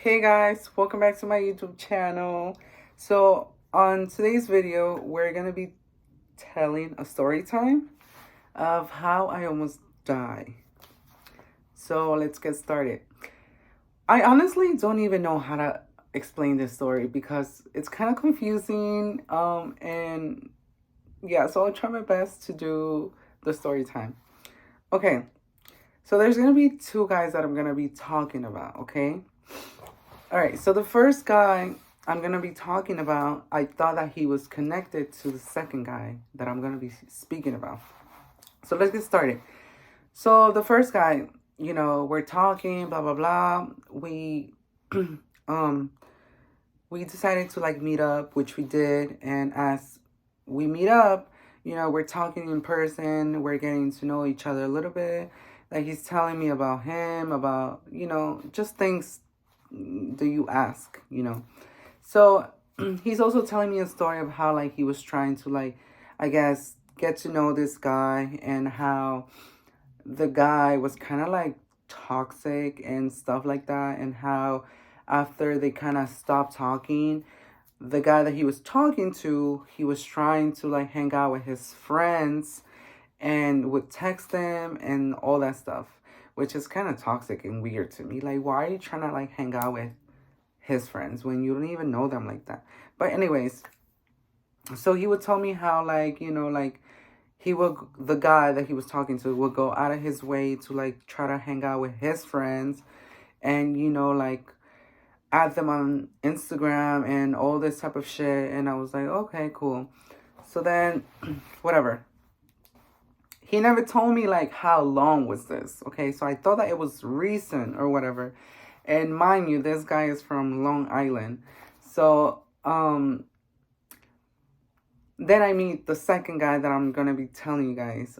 Hey guys, welcome back to my YouTube channel. So on today's video, we're gonna be telling a story time of how I almost died. So let's get started. I honestly don't even know how to explain this story because it's kind of confusing. And yeah, so I'll try my best to do the story time. Okay, so there's gonna be two guys that I'm gonna be talking about, okay? All right, so the first guy I'm gonna be talking about, I thought that he was connected to the second guy that I'm gonna be speaking about. So let's get started. So the first guy, we're talking, blah blah blah. Um we decided to like meet up, which we did, and as we meet up, we're talking in person, we're getting to know each other a little bit. Like he's telling me about him, about, just things do you ask. So he's also telling me a story of how like he was trying to like, I guess, get to know this guy and how the guy was kind of like toxic and stuff like that, and how after they kind of stopped talking, the guy that he was talking to, he was trying to like hang out with his friends and would text them and all that stuff, which is kind of toxic and weird to me. Like, why are you trying to like hang out with his friends when you don't even know them like that? But anyways, so he would tell me how like, like the guy that he was talking to would go out of his way to like try to hang out with his friends and, like add them on Instagram and all this type of shit. And I was like, okay, cool. So then, whatever. He never told me like how long was this. Okay, so I thought that it was recent or whatever. And mind you, this guy is from Long Island. So then I meet the second guy that I'm gonna be telling you guys.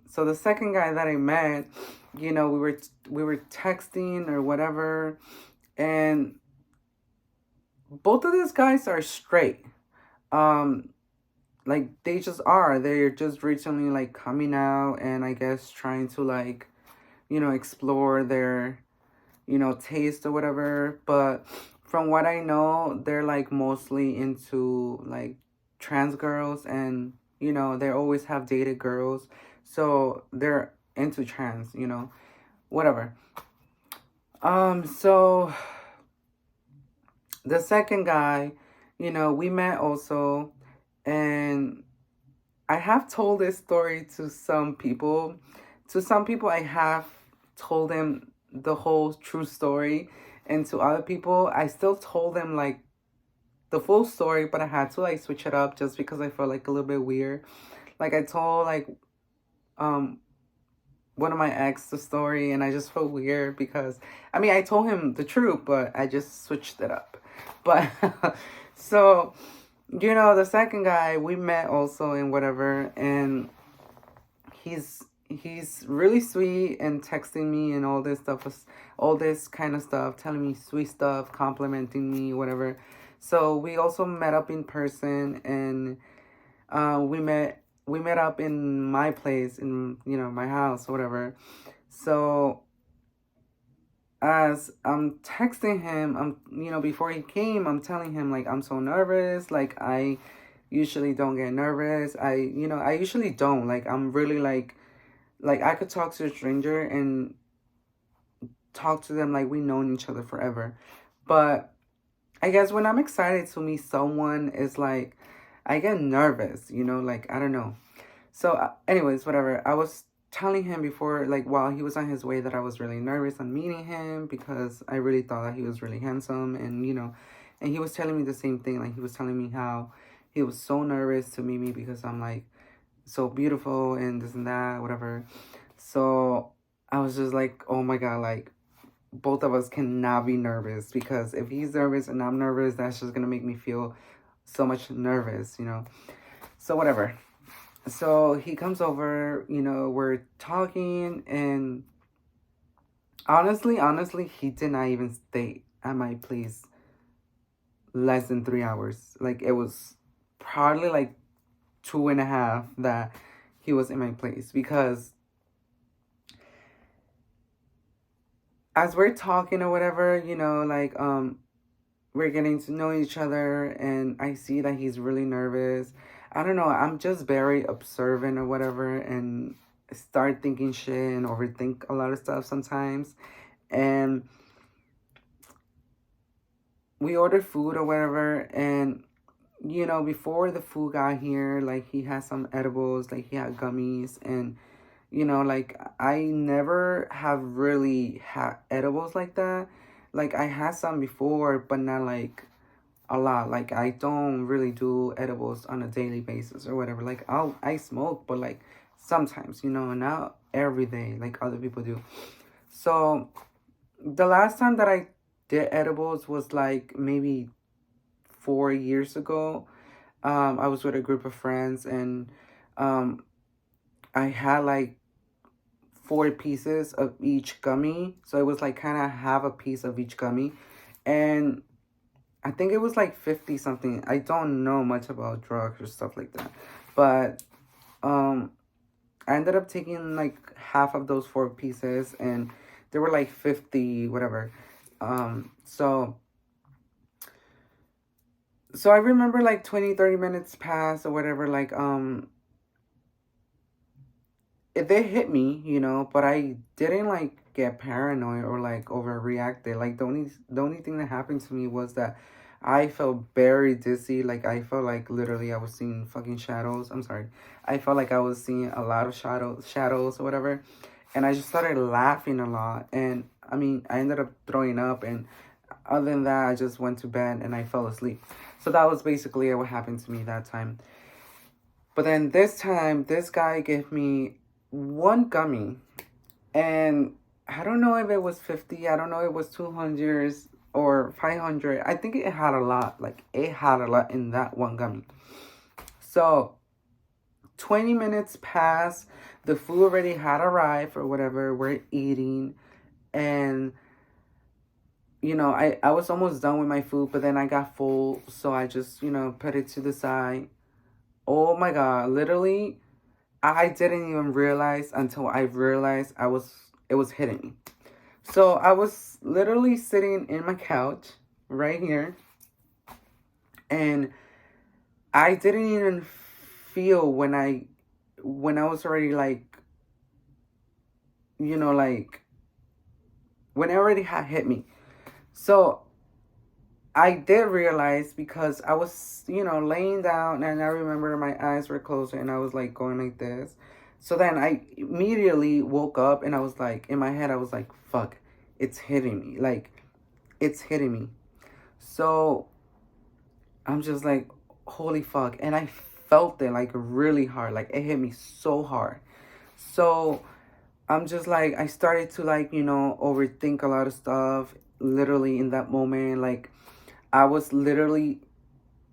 So the second guy that I met, we were texting or whatever, and both of these guys are straight. Um, like they just are. They're just recently like coming out, and I guess trying to like, explore their, taste or whatever. But from what I know, they're like mostly into like trans girls, and they always have dated girls, so they're into trans, whatever. So the second guy, we met also, and I have told this story to some people. To some people, I have told them the whole true story, and to other people, I still told them like the full story, but I had to like switch it up just because I felt like a little bit weird. Like I told like um one of my ex the story, and I just felt weird because I mean I told him the truth, but I just switched it up. But so the second guy we met also and whatever, and he's really sweet and texting me and all this stuff, all this kind of stuff, telling me sweet stuff, complimenting me, whatever. So we also met up in person, and we met up in my place, in my house, whatever. So as I'm texting him, before he came, I'm telling him like I'm so nervous, like I usually don't get nervous. I usually don't. Like I'm really like I could talk to a stranger and talk to them like we known each other forever. But I guess when I'm excited to meet someone, it's like I get nervous, like I don't know. So, anyways, whatever. I was telling him before, like while he was on his way, that I was really nervous on meeting him because I really thought that he was really handsome, and and he was telling me the same thing. Like he was telling me how he was so nervous to meet me because I'm like so beautiful and this and that, whatever. So I was just like, oh my god, like both of us cannot be nervous, because if he's nervous and I'm nervous, that's just gonna make me feel so much nervous. So whatever. So he comes over, we're talking, and honestly, he did not even stay at my place less than 3 hours. Like it was probably like two and a half that he was in my place, because as we're talking or whatever, like we're getting to know each other, and I see that he's really nervous. I don't know, I'm just very observant or whatever, and start thinking shit and overthink a lot of stuff sometimes. And we ordered food or whatever, and before the food got here, like he had some edibles, like he had gummies, and like I never have really had edibles like that. Like I had some before, but not like a lot. Like I don't really do edibles on a daily basis or whatever. Like I smoke, but like sometimes, not every day like other people do. So the last time that I did edibles was like maybe 4 years ago. I was with a group of friends, and um, I had like 4 pieces of each gummy. So it was like kind of half a piece of each gummy. And I think it was like 50 something. I don't know much about drugs or stuff like that. But um, I ended up taking like half of those 4 pieces, and they were like 50, whatever. So I remember like 20, 30 minutes passed or whatever, like they hit me, but I didn't like get paranoid or like overreacted. Like the only thing that happened to me was that I felt very dizzy. Like I felt like literally I was seeing fucking shadows. I'm sorry. I felt like I was seeing a lot of shadows or whatever. And I just started laughing a lot. And I mean, I ended up throwing up, and other than that, I just went to bed and I fell asleep. So that was basically what happened to me that time. But then this time, this guy gave me one gummy, and I don't know if it was 50, I don't know if it was 200 or 500. I think it had a lot. Like, it had a lot in that one gummy. So, 20 minutes passed. The food already had arrived or whatever. We're eating. And, I was almost done with my food, but then I got full. So I just, put it to the side. Oh my God. Literally, I didn't even realize until I realized it was hitting me. So I was literally sitting in my couch right here, and I didn't even feel when I was already like, like when it already had hit me. So I did realize because I was, laying down, and I remember my eyes were closed and I was like going like this. So then I immediately woke up, and I was like, in my head, I was like, fuck, it's hitting me. Like, it's hitting me. So I'm just like, holy fuck. And I felt it like really hard. Like, it hit me so hard. So I'm just like, I started to like, overthink a lot of stuff literally in that moment. Like, I was literally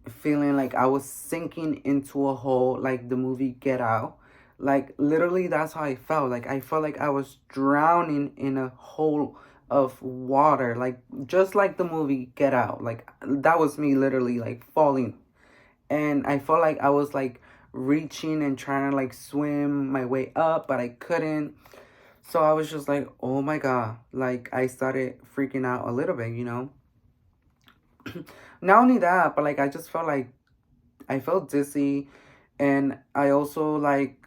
feeling like I was sinking into a hole, like the movie Get Out. Like, literally, that's how I felt. Like, I felt like I was drowning in a hole of water, like just like the movie Get Out. Like, that was me literally like falling. And I felt like I was like reaching and trying to like swim my way up, but I couldn't. So I was just like, oh my God. Like, I started freaking out a little bit. Not only that, but like I just felt like I felt dizzy, and I also like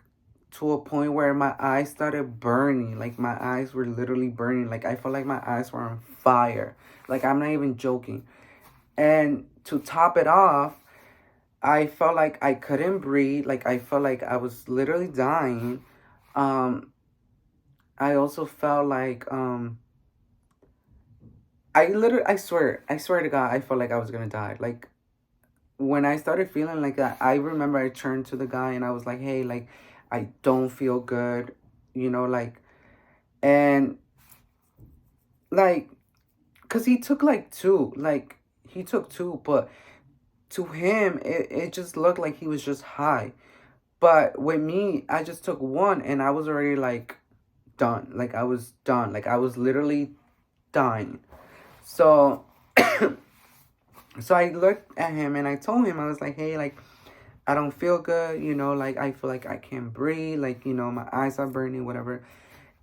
to a point where my eyes started burning. Like, my eyes were literally burning. Like, I felt like my eyes were on fire. Like, I'm not even joking. And to top it off, I felt like I couldn't breathe. Like, I felt like I was literally dying. Um, I also felt like I swear to God, I felt like I was gonna die. Like, when I started feeling like that, I remember I turned to the guy and I was like, hey, like, I don't feel good, like, and like, cause he took two, but to him, it just looked like he was just high. But with me, I just took one, and I was already like done. Like, I was done. Like, I was literally dying. So, so I looked at him and I told him, I was like, hey, like, I don't feel good, like, I feel like I can't breathe, like, my eyes are burning, whatever.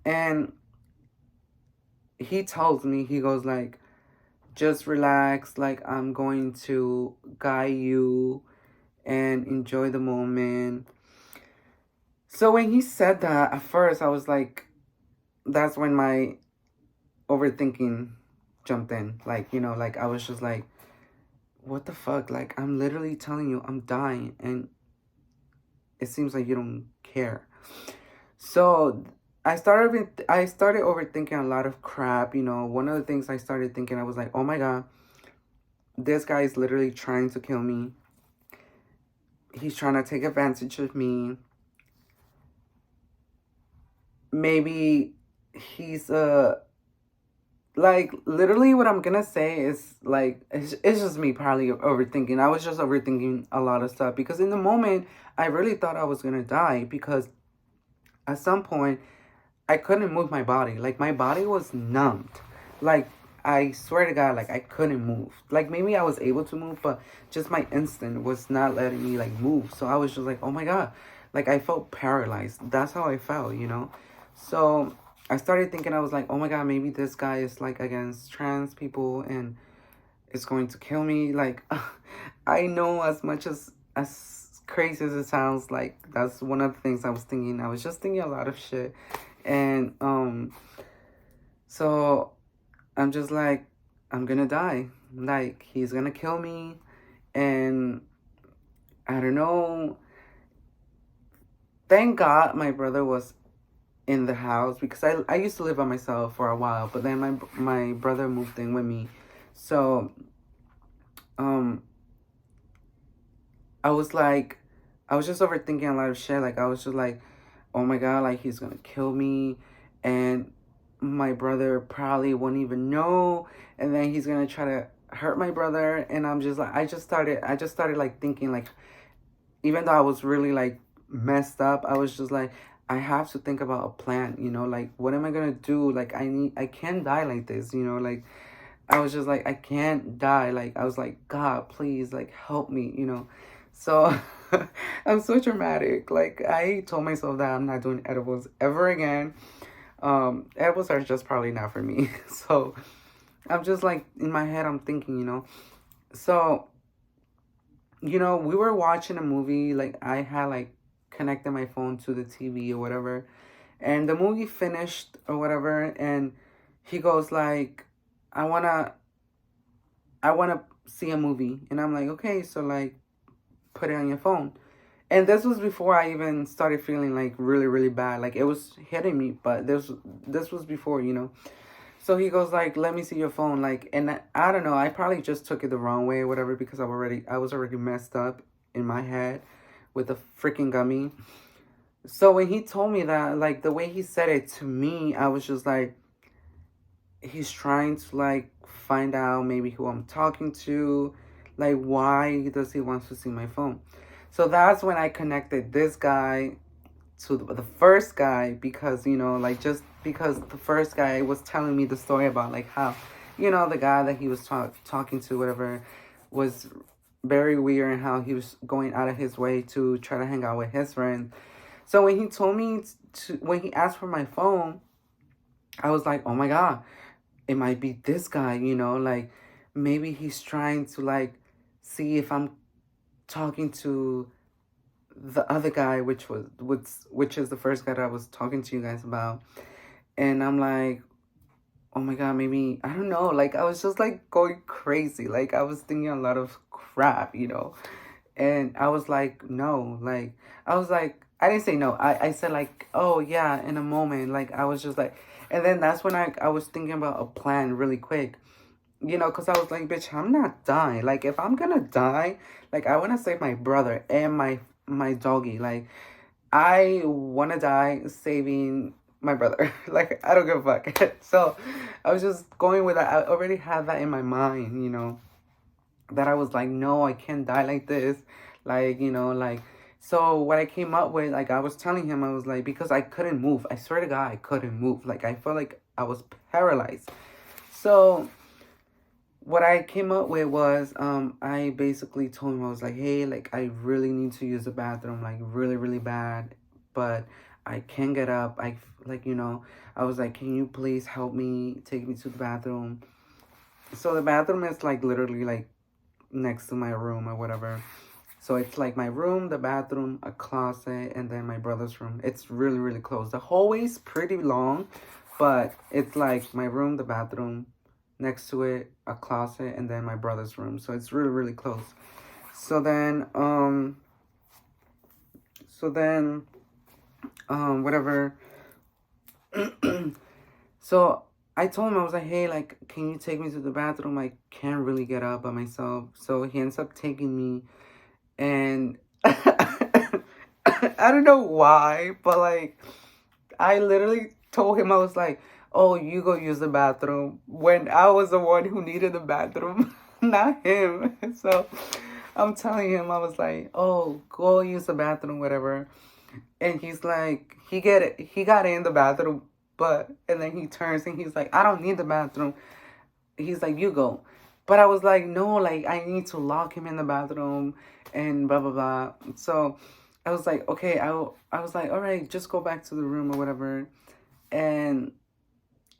And he tells me, he goes like, just relax, like I'm going to guide you and enjoy the moment. So when he said that, at first I was like, that's when my overthinking jumped in. Like, like I was just like, what the fuck? Like, I'm literally telling you I'm dying, and it seems like you don't care. So I started overthinking a lot of crap. One of the things I started thinking, I was like, oh my god, this guy is literally trying to kill me. He's trying to take advantage of me. Maybe he's like, literally what I'm gonna say is like, it's just me probably overthinking. I was just overthinking a lot of stuff because in the moment I really thought I was gonna die, because at some point I couldn't move my body. Like, my body was numbed. Like, I swear to God, like I couldn't move. Like, maybe I was able to move, but just my instinct was not letting me like move. So I was just like, oh my god, like I felt paralyzed. That's how I felt. So I started thinking, I was like, oh my god, maybe this guy is like against trans people and is going to kill me. Like, I know, as crazy as it sounds, like that's one of the things I was thinking. I was just thinking a lot of shit. And so I'm just like, I'm gonna die. Like, he's gonna kill me. And I don't know. Thank God my brother was in the house, because I used to live by myself for a while, but then my brother moved in with me. So um I was like, I was just overthinking a lot of shit. Like, I was just like, oh my god, like he's gonna kill me, and my brother probably won't even know, and then he's gonna try to hurt my brother. And I'm just like, I just started like thinking, like, even though I was really like messed up, I was just like, I have to think about a plan, like, what am I gonna do? Like, I can't die like this, like, I was just like, I can't die. Like, I was like, God, please, like, help me. So I'm so dramatic. Like, I told myself that I'm not doing edibles ever again. Edibles are just probably not for me. So I'm just like, in my head, I'm thinking. So, we were watching a movie. Like, I had like connected my phone to the TV or whatever. And the movie finished or whatever. And he goes like, I wanna I wanna see a movie. And I'm like, okay, so like, put it on your phone. And this was before I even started feeling like really, really bad. Like, it was hitting me, but this was before. So he goes like, let me see your phone. Like, and I don't know, I probably just took it the wrong way or whatever, because I was already messed up in my head with the freaking gummy. So when he told me that, like, the way he said it to me, I was just like, he's trying to like find out maybe who I'm talking to. Like, why does he want to see my phone? So that's when I connected this guy to the first guy, because like, just because the first guy was telling me the story about like how the guy that he was talking to, whatever, was very weird, and how he was going out of his way to try to hang out with his friends. So when he told me when he asked for my phone, I was like, oh my god, it might be this guy. Like, maybe he's trying to like see if I'm talking to the other guy, which is the first guy that I was talking to you guys about. And I'm like, oh my god, maybe, I don't know, like, I was just like going crazy. Like, I was thinking a lot of crap. And I was like, no, like, I was like, I didn't say no, I said like, oh yeah, in a moment. Like, I was just like, and then that's when I was thinking about a plan really quick. Because I was like, bitch, I'm not dying. Like, if I'm gonna die, like, I want to save my brother and my doggy. Like, I want to die saving my brother. Like, I don't give a fuck. So I was just going with that. I already had that in my mind, that I was like, no, I can't die like this. Like, like, so what I came up with, like, I was telling him, I was like, because I couldn't move. I swear to God, I couldn't move. Like, I felt like I was paralyzed. So what I came up with was, I basically told him, I was like, hey, like, I really need to use the bathroom, like, really, really bad, but I can't get up. Like, I was like, can you please help me, take me to the bathroom? So the bathroom is like literally like next to my room or whatever. So it's like my room, the bathroom, a closet, and then my brother's room. It's really, really close. The hallway's pretty long, but it's like my room, the bathroom, next to it, a closet, and then my brother's room. So it's really, really close. So then, so then, whatever. So I told him, I was like, hey, like, can you take me to the bathroom? I can't really get up by myself. So he ends up taking me, and I don't know why, but like, I literally told him, I was like, oh, you go use the bathroom, when I was the one who needed the bathroom, not him. So I'm telling him, I was like, oh, go use the bathroom, whatever. And he's like, he got in the bathroom, but, and then he turns and he's like, I don't need the bathroom. He's like, you go. But I was like, no, like, I need to lock him in the bathroom and blah, blah, blah. So I was like, okay, I was like, all right, just go back to the room or whatever. And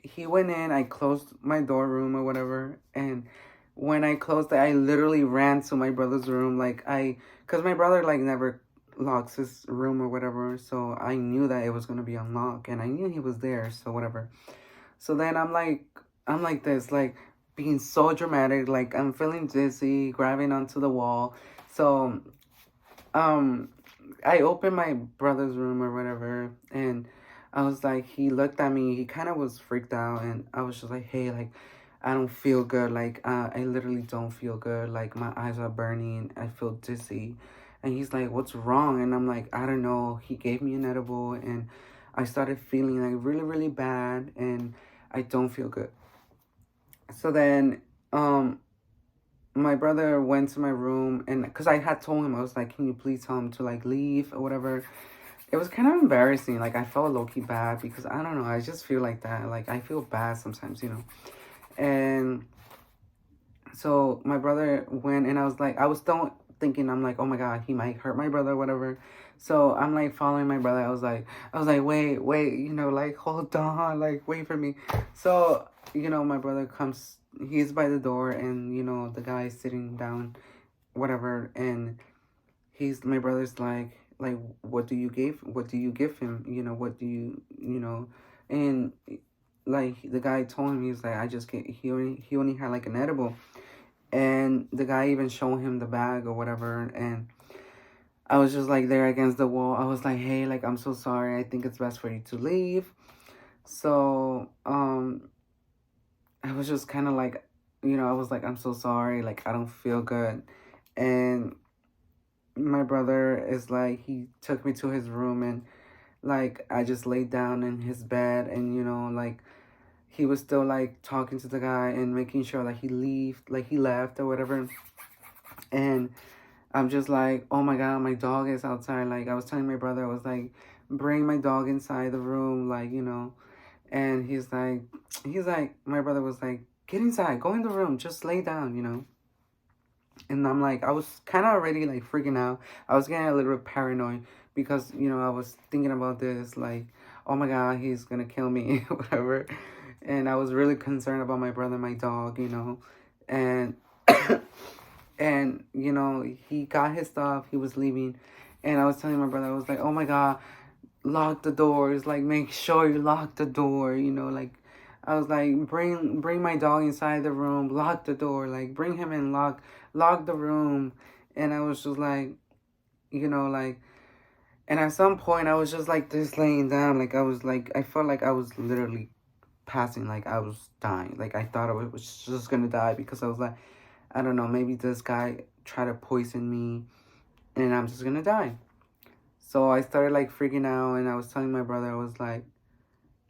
he went in, I closed my door room or whatever. And when I closed it, I literally ran to my brother's room. Like, because my brother, like, never locks his room or whatever. So I knew that it was going to be unlocked. And I knew he was there, so whatever. So then I'm like this, like, being so dramatic, like, I'm feeling dizzy, grabbing onto the wall. So, I opened my brother's room or whatever, and I was like, he looked at me, he kind of was freaked out, and I was just like, hey, like, I don't feel good, like, I literally don't feel good, like, my eyes are burning, I feel dizzy. And he's like, what's wrong? And I'm like, I don't know. He gave me an edible, and I started feeling like really, really bad, and I don't feel good. So then, my brother went to my room, and because I had told him, I was like, can you please tell him to like leave or whatever. It was kind of embarrassing. Like, I felt low-key bad because I don't know. I just feel like that. Like, I feel bad sometimes, And so my brother went, and I was like, I was still thinking, I'm like, oh my God, he might hurt my brother or whatever. So I'm like following my brother. I was like, wait, like, hold on, like, wait for me. So, my brother comes, he's by the door, and, the guy is sitting down, whatever. And my brother's like, what do you give him? What do and like, the guy told him, he's like, I just get, he only had like an edible. And the guy even showed him the bag or whatever. And I was just like there against the wall. I was like, hey, like, I'm so sorry. I think it's best for you to leave. So, I was just kind of like, I was like, I'm so sorry. Like, I don't feel good. And my brother is like, he took me to his room, and like, I just laid down in his bed, and, like, he was still like talking to the guy and making sure that he left or whatever. And I'm just like, oh my God, my dog is outside. Like, I was telling my brother, I was like, bring my dog inside the room, like, And he's like, my brother was like, get inside, go in the room, just lay down. And I'm like, I was kind of already like freaking out. I was getting a little bit paranoid because, I was thinking about this, like, oh my God, he's gonna kill me, whatever. And I was really concerned about my brother, my dog, and and he got his stuff, he was leaving, and I was telling my brother, I was like, oh my God, lock the doors, like, make sure you lock the door, like, I was like, bring my dog inside the room, lock the door, like, bring him in, lock the room. And I was just like, like, and at some point I was just like this laying down, like, I was like, I felt like I was literally passing, like, I was dying, like, I thought I was just gonna die, because I was like, I don't know, maybe this guy tried to poison me and I'm just gonna die. So I started like freaking out, and I was telling my brother, I was like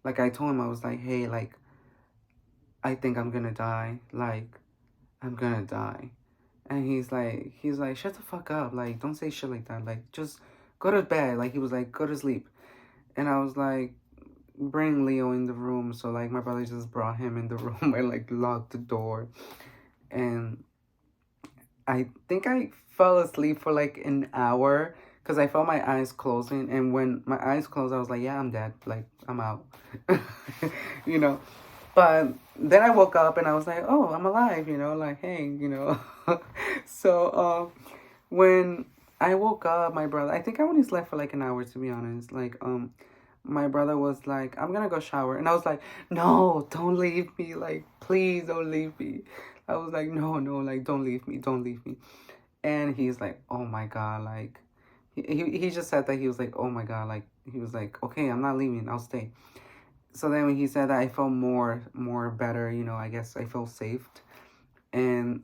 I told him, I was like, hey, like, I think I'm gonna die, like, I'm gonna die. And he's like, shut the fuck up, like, don't say shit like that, like, just go to bed, like, he was like, go to sleep. And I was like, bring Leo in the room. So like, my brother just brought him in the room and like locked the door. And I think I fell asleep for like an hour, because I felt my eyes closing, and when my eyes closed, I was like, yeah, I'm dead, like I'm out. you know. But then I woke up and I was like, oh, I'm alive, like, hey, So when I woke up, my brother, I think I only slept for like an hour, to be honest. Like, my brother was like, I'm gonna go shower. And I was like, no, don't leave me. Like, please don't leave me. I was like, no, like, don't leave me. Don't leave me. And he's like, oh my God. Like, he just said that. He was like, oh my God. Like, he was like, okay, I'm not leaving. I'll stay. So then when he said that, I felt more better. I guess I felt safe. And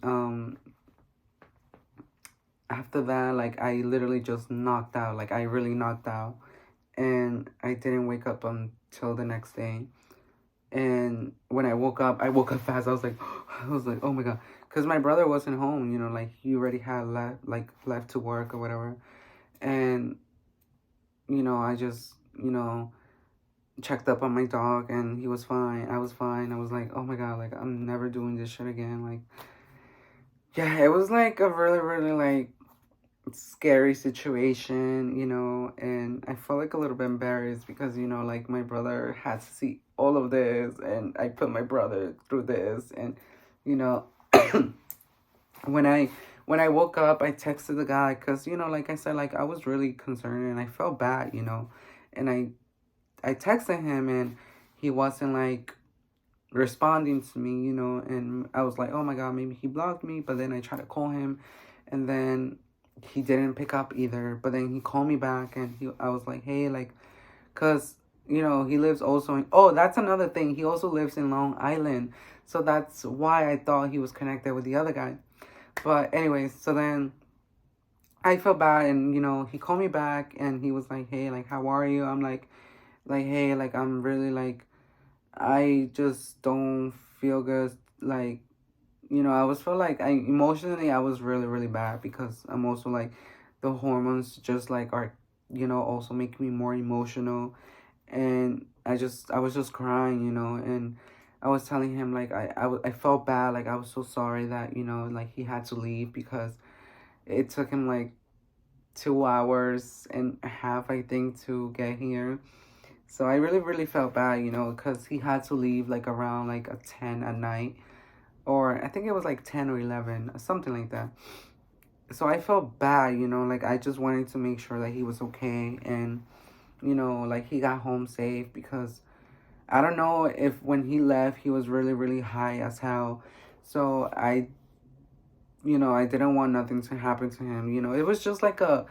after that, like, I literally just knocked out. Like, I really knocked out. And I didn't wake up until the next day. And when I woke up fast. I was like, oh my God. Because my brother wasn't home, like, he already had left to work or whatever. And, I just, checked up on my dog, and he was fine. I was fine. I was like, oh my God, like, I'm never doing this shit again. Like, yeah, it was like a really, really, like, scary situation, and I felt like a little bit embarrassed because, like, my brother had to see all of this, and I put my brother through this. And, when I woke up, I texted the guy because, like I said, like, I was really concerned and I felt bad, and I texted him, and he wasn't, like, responding to me, and I was like, oh my God, maybe he blocked me. But then I tried to call him, and then he didn't pick up either. But then he called me back, and I was like, hey, like, because, he lives also in, oh, that's another thing. He also lives in Long Island. So that's why I thought he was connected with the other guy. But anyways, so then I felt bad, and, he called me back, and he was like, hey, like, how are you? I'm like, hey, like, I'm really, like, I just don't feel good. Like, I was feel like emotionally I was really, really bad because I'm also, like, the hormones just, like, are, also making me more emotional. And I was just crying, and I was telling him, like, I felt bad. Like, I was so sorry that, like, he had to leave because it took him, like, 2 hours and a half, I think, to get here. So I really, really felt bad, because he had to leave, like, around, like, 10 at night. Or I think it was, like, 10 or 11, something like that. So I felt bad, like, I just wanted to make sure that he was okay. And, like, he got home safe because I don't know if when he left, he was really, really high as hell. So I didn't want nothing to happen to him. It was just like a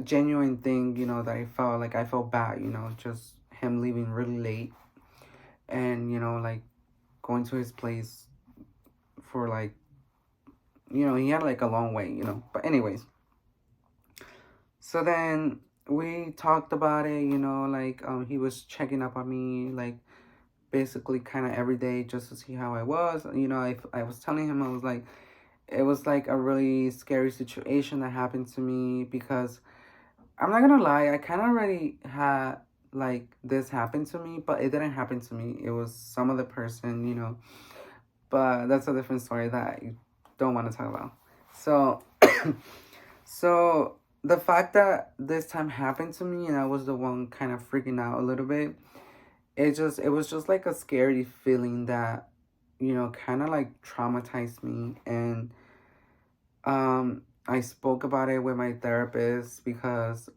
genuine thing, that I felt like I felt bad, just him leaving really late, and, like, going to his place for, like, he had, like, a long way, but anyways, so then we talked about it, like, he was checking up on me, like, basically kind of every day just to see how I was. I was telling him, I was like, it was, like, a really scary situation that happened to me because I'm not gonna lie, I kind of already had, like, this happen to me, but it didn't happen to me. It was some other person, but that's a different story that I don't want to talk about. So, so the fact that this time happened to me and I was the one kind of freaking out a little bit, it was just like a scary feeling that, kind of, like, traumatized me. And I spoke about it with my therapist because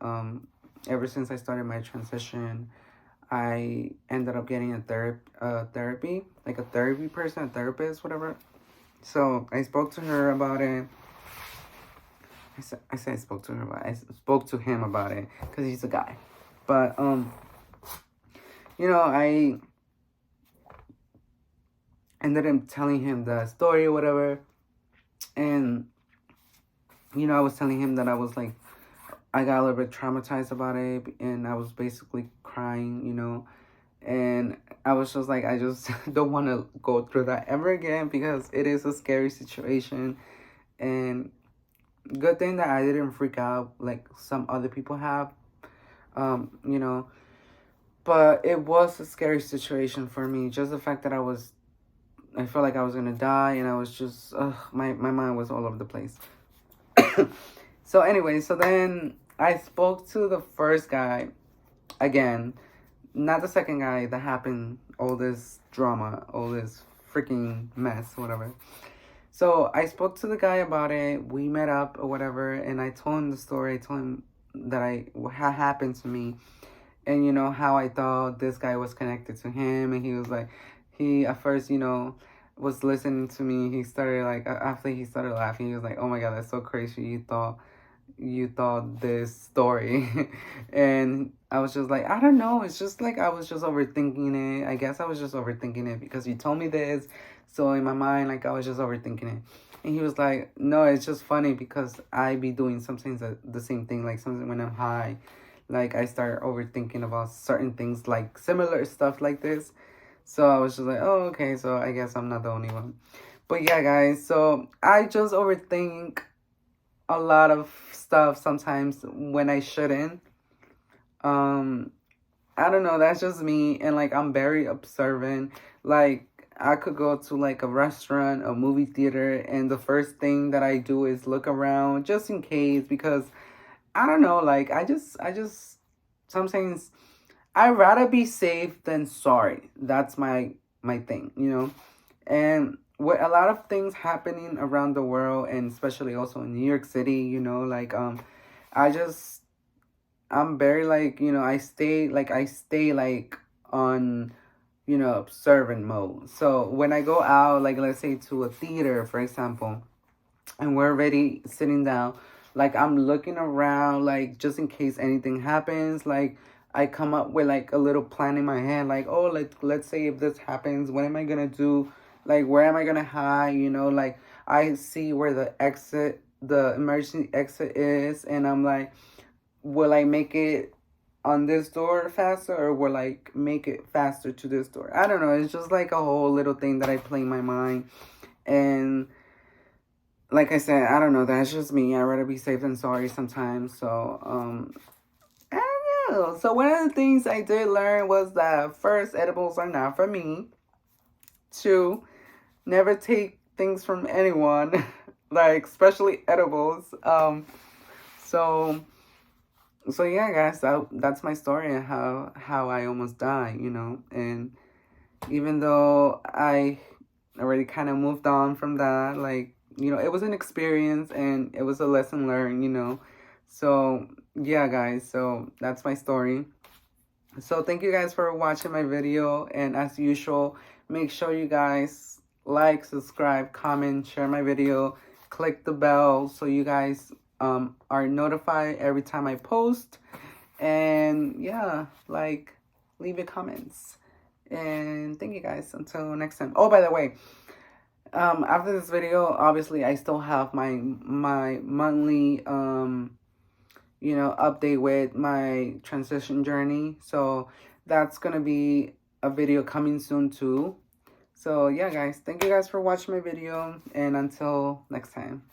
ever since I started my transition, I ended up getting a therapy, like a therapy person, a therapist, whatever. So I spoke to her about it. I spoke to her about it. I spoke to him about it because he's a guy. But I ended up telling him the story or whatever, and I was telling him that I was, like, I got a little bit traumatized about it, and I was basically crying, and I was just like, I just don't want to go through that ever again because it is a scary situation. And good thing that I didn't freak out like some other people have, you know, but it was a scary situation for me. Just the fact that I felt like I was gonna die, and I was just, my mind was all over the place. So anyway, so then I spoke to the first guy again, not the second guy that happened all this drama, all this freaking mess, whatever. So I spoke to the guy about it. We met up or whatever, and I told him the story. I told him that what had happened to me, and how I thought this guy was connected to him, and he was like, he at first was listening to me. He started like after he started laughing, he was like, "Oh my god, that's so crazy! You thought this story," and I was just like, I don't know. It's just like I was just overthinking it. I guess I was just overthinking it because you told me this, so in my mind, like I was just overthinking it. And he was like, "No, it's just funny because I be doing sometimes the same thing. Like sometimes when I'm high, like I start overthinking about certain things, like similar stuff like this." So I was just like, "Oh, okay. So I guess I'm not the only one." But yeah, guys. So I just overthink a lot of stuff sometimes when I shouldn't. Um, I don't know, that's just me, and like I'm very observant. Like I could go to like a restaurant, a movie theater, and the first thing that I do is look around just in case, because I don't know, like I just sometimes I rather be safe than sorry. That's my thing. And with a lot of things happening around the world, and especially also in New York City, like I just I'm very like, I stay like on, observant mode. So when I go out, like let's say to a theater, for example, and we're already sitting down, like I'm looking around, like just in case anything happens, like I come up with like a little plan in my head, like, oh, let's say if this happens, what am I gonna do? Like where am I gonna hide? Like I see where the emergency exit is, and I'm like, will I make it on this door faster, or will I make it faster to this door? I don't know. It's just like a whole little thing that I play in my mind. And like I said, I don't know. That's just me. I'd rather be safe than sorry sometimes. So, I don't know. So one of the things I did learn was that first, edibles are not for me. Two, never take things from anyone, like especially edibles. So yeah, guys, that's my story and how I almost died. And even though I already kind of moved on from that, like, it was an experience and it was a lesson learned. So yeah, guys, so that's my story. So thank you guys for watching my video, and as usual, make sure you guys like, subscribe, comment, share my video, click the bell so you guys are notified every time I post. And yeah, like, leave your comments. And thank you guys until next time. Oh, by the way, after this video, obviously I still have my monthly update with my transition journey. So that's gonna be a video coming soon too. So yeah, guys, thank you guys for watching my video, and until next time.